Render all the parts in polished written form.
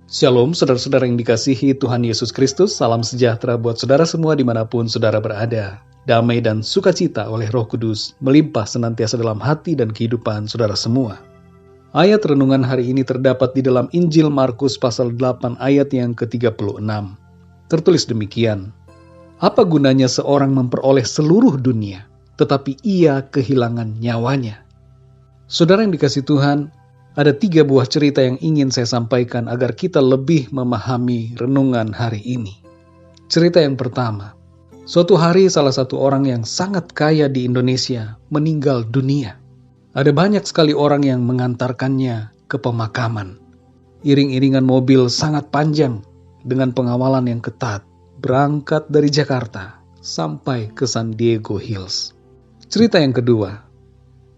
Shalom, saudara-saudara yang dikasihi Tuhan Yesus Kristus. Salam sejahtera buat saudara semua dimanapun saudara berada. Damai dan sukacita oleh Roh Kudus melimpah senantiasa dalam hati dan kehidupan saudara semua. Ayat renungan hari ini terdapat di dalam Injil Markus pasal 8 ayat yang ke-36. Tertulis demikian, "Apa gunanya seorang memperoleh seluruh dunia, tetapi ia kehilangan nyawanya?" Saudara yang dikasihi Tuhan, ada 3 buah cerita yang ingin saya sampaikan agar kita lebih memahami renungan hari ini. Cerita yang pertama, suatu hari salah satu orang yang sangat kaya di Indonesia meninggal dunia. Ada banyak sekali orang yang mengantarkannya ke pemakaman. Iring-iringan mobil sangat panjang dengan pengawalan yang ketat, berangkat dari Jakarta sampai ke San Diego Hills. Cerita yang kedua,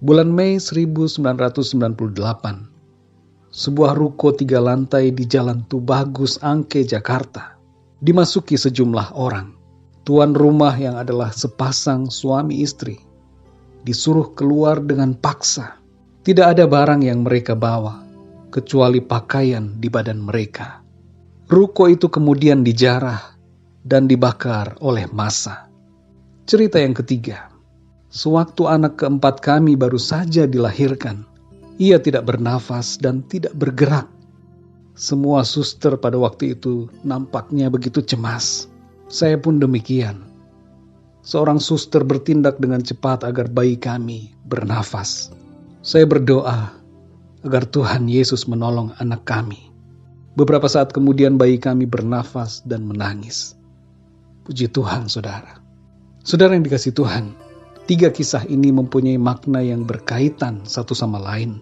bulan Mei 1998, sebuah ruko 3 lantai di Jalan Tubagus, Angke, Jakarta, dimasuki sejumlah orang. Tuan rumah yang adalah sepasang suami istri disuruh keluar dengan paksa. Tidak ada barang yang mereka bawa, kecuali pakaian di badan mereka. Ruko itu kemudian dijarah dan dibakar oleh massa. Cerita yang ketiga, sewaktu anak keempat kami baru saja dilahirkan, ia tidak bernafas dan tidak bergerak. Semua suster pada waktu itu nampaknya begitu cemas. Saya pun demikian. Seorang suster bertindak dengan cepat agar bayi kami bernafas. Saya berdoa agar Tuhan Yesus menolong anak kami. Beberapa saat kemudian bayi kami bernafas dan menangis. Puji Tuhan, saudara. Saudara yang dikasihi Tuhan, 3 kisah ini mempunyai makna yang berkaitan satu sama lain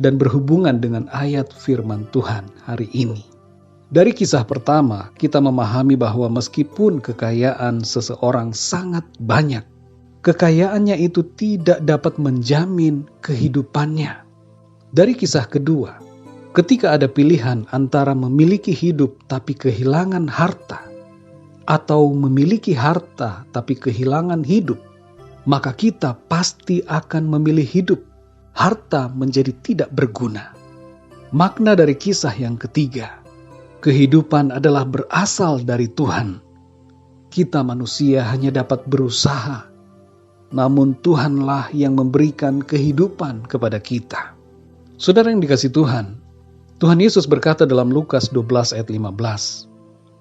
dan berhubungan dengan ayat firman Tuhan hari ini. Dari kisah pertama, kita memahami bahwa meskipun kekayaan seseorang sangat banyak, kekayaannya itu tidak dapat menjamin kehidupannya. Dari kisah kedua, ketika ada pilihan antara memiliki hidup tapi kehilangan harta, atau memiliki harta tapi kehilangan hidup, maka kita pasti akan memilih hidup. Harta menjadi tidak berguna. Makna dari kisah yang ketiga, kehidupan adalah berasal dari Tuhan. Kita manusia hanya dapat berusaha, namun Tuhanlah yang memberikan kehidupan kepada kita. Saudara yang dikasihi Tuhan, Tuhan Yesus berkata dalam Lukas 12 ayat 15,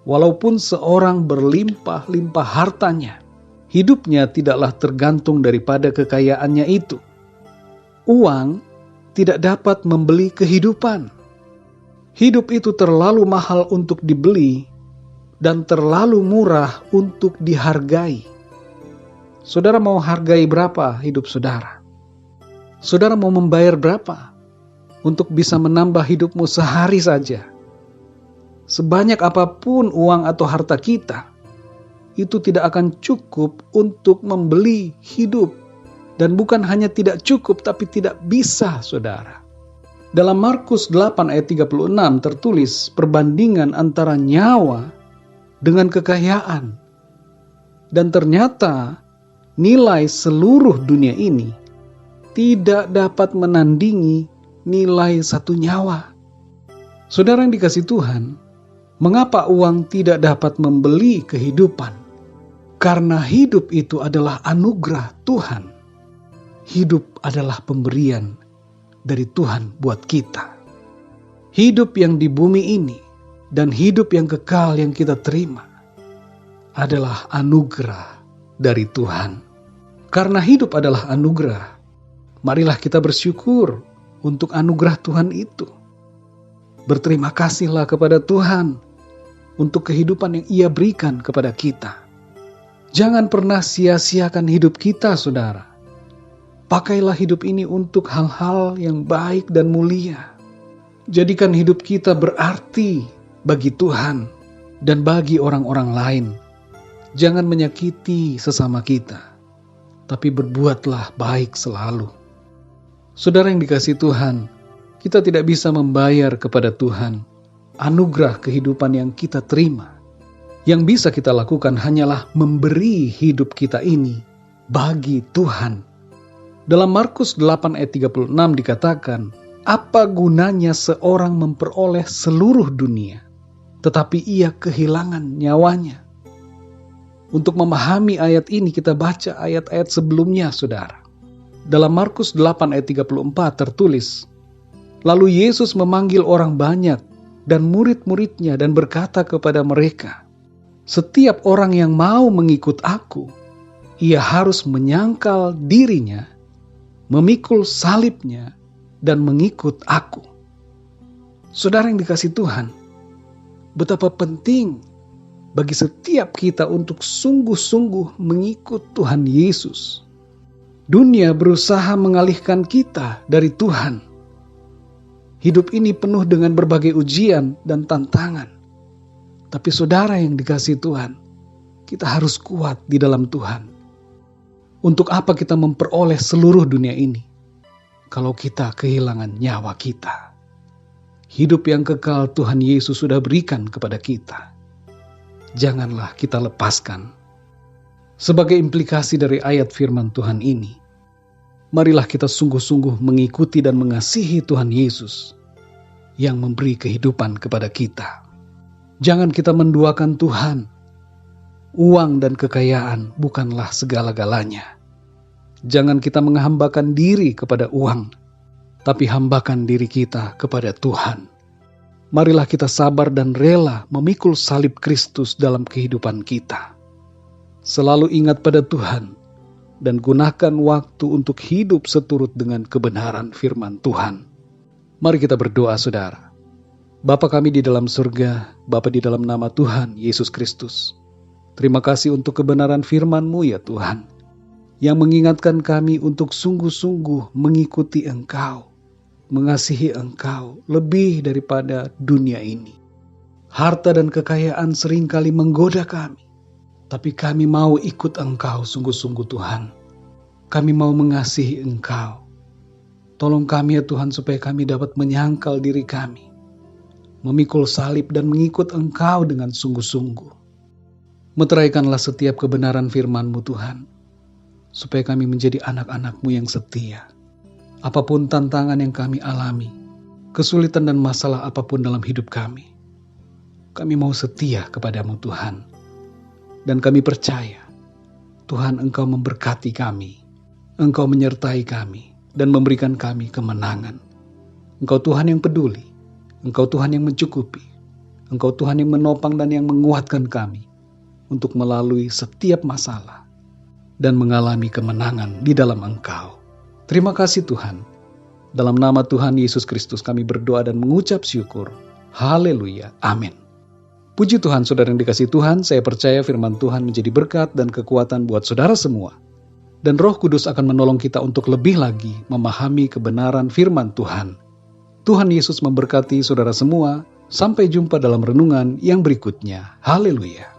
"Walaupun seorang berlimpah-limpah hartanya, hidupnya tidaklah tergantung daripada kekayaannya itu." Uang tidak dapat membeli kehidupan. Hidup itu terlalu mahal untuk dibeli dan terlalu murah untuk dihargai. Saudara mau hargai berapa hidup saudara? Saudara mau membayar berapa untuk bisa menambah hidupmu sehari saja? Sebanyak apapun uang atau harta kita, itu tidak akan cukup untuk membeli hidup. Dan bukan hanya tidak cukup, tapi tidak bisa, saudara. Dalam Markus 8 ayat 36 tertulis perbandingan antara nyawa dengan kekayaan. Dan ternyata nilai seluruh dunia ini tidak dapat menandingi nilai satu nyawa. Saudara yang dikasihi Tuhan, mengapa uang tidak dapat membeli kehidupan? Karena hidup itu adalah anugerah Tuhan. Hidup adalah pemberian dari Tuhan buat kita. Hidup yang di bumi ini dan hidup yang kekal yang kita terima adalah anugerah dari Tuhan. Karena hidup adalah anugerah, marilah kita bersyukur untuk anugerah Tuhan itu. Berterima kasihlah kepada Tuhan untuk kehidupan yang Ia berikan kepada kita. Jangan pernah sia-siakan hidup kita, saudara. Pakailah hidup ini untuk hal-hal yang baik dan mulia. Jadikan hidup kita berarti bagi Tuhan dan bagi orang-orang lain. Jangan menyakiti sesama kita, tapi berbuatlah baik selalu. Saudara yang dikasihi Tuhan, kita tidak bisa membayar kepada Tuhan anugerah kehidupan yang kita terima. Yang bisa kita lakukan hanyalah memberi hidup kita ini bagi Tuhan. Dalam Markus 8 ayat 36 dikatakan, Apa gunanya seorang memperoleh seluruh dunia, tetapi ia kehilangan nyawanya? Untuk memahami ayat ini, kita baca ayat-ayat sebelumnya, saudara. Dalam Markus 8 ayat 34 tertulis, "Lalu Yesus memanggil orang banyak dan murid-muridnya dan berkata kepada mereka, 'Setiap orang yang mau mengikut aku, ia harus menyangkal dirinya, memikul salibnya, dan mengikut aku.'" Saudara yang dikasihi Tuhan, betapa penting bagi setiap kita untuk sungguh-sungguh mengikut Tuhan Yesus. Dunia berusaha mengalihkan kita dari Tuhan. Hidup ini penuh dengan berbagai ujian dan tantangan. Tapi saudara yang dikasihi Tuhan, kita harus kuat di dalam Tuhan. Untuk apa kita memperoleh seluruh dunia ini kalau kita kehilangan nyawa kita? Hidup yang kekal Tuhan Yesus sudah berikan kepada kita. Janganlah kita lepaskan. Sebagai implikasi dari ayat firman Tuhan ini, marilah kita sungguh-sungguh mengikuti dan mengasihi Tuhan Yesus yang memberi kehidupan kepada kita. Jangan kita menduakan Tuhan. Uang dan kekayaan bukanlah segala-galanya. Jangan kita menghambakan diri kepada uang, tapi hambakan diri kita kepada Tuhan. Marilah kita sabar dan rela memikul salib Kristus dalam kehidupan kita. Selalu ingat pada Tuhan dan gunakan waktu untuk hidup seturut dengan kebenaran firman Tuhan. Mari kita berdoa, saudara. Bapa kami di dalam surga, Bapa di dalam nama Tuhan Yesus Kristus. Terima kasih untuk kebenaran firman-Mu ya Tuhan, yang mengingatkan kami untuk sungguh-sungguh mengikuti Engkau, mengasihi Engkau lebih daripada dunia ini. Harta dan kekayaan seringkali menggoda kami, tapi kami mau ikut Engkau sungguh-sungguh Tuhan. Kami mau mengasihi Engkau. Tolong kami ya Tuhan supaya kami dapat menyangkal diri kami, memikul salib dan mengikut Engkau dengan sungguh-sungguh. Meteraikanlah setiap kebenaran firman-Mu Tuhan, supaya kami menjadi anak-anak-Mu yang setia. Apapun tantangan yang kami alami, kesulitan dan masalah apapun dalam hidup kami mau setia kepada-Mu Tuhan. Dan kami percaya, Tuhan Engkau memberkati kami, Engkau menyertai kami, dan memberikan kami kemenangan. Engkau Tuhan yang peduli, Engkau Tuhan yang mencukupi, Engkau Tuhan yang menopang dan yang menguatkan kami untuk melalui setiap masalah dan mengalami kemenangan di dalam Engkau. Terima kasih Tuhan. Dalam nama Tuhan Yesus Kristus kami berdoa dan mengucap syukur. Haleluya. Amin. Puji Tuhan, saudara yang dikasihi Tuhan, saya percaya firman Tuhan menjadi berkat dan kekuatan buat saudara semua. Dan Roh Kudus akan menolong kita untuk lebih lagi memahami kebenaran firman Tuhan. Tuhan Yesus memberkati saudara semua. Sampai jumpa dalam renungan yang berikutnya. Haleluya.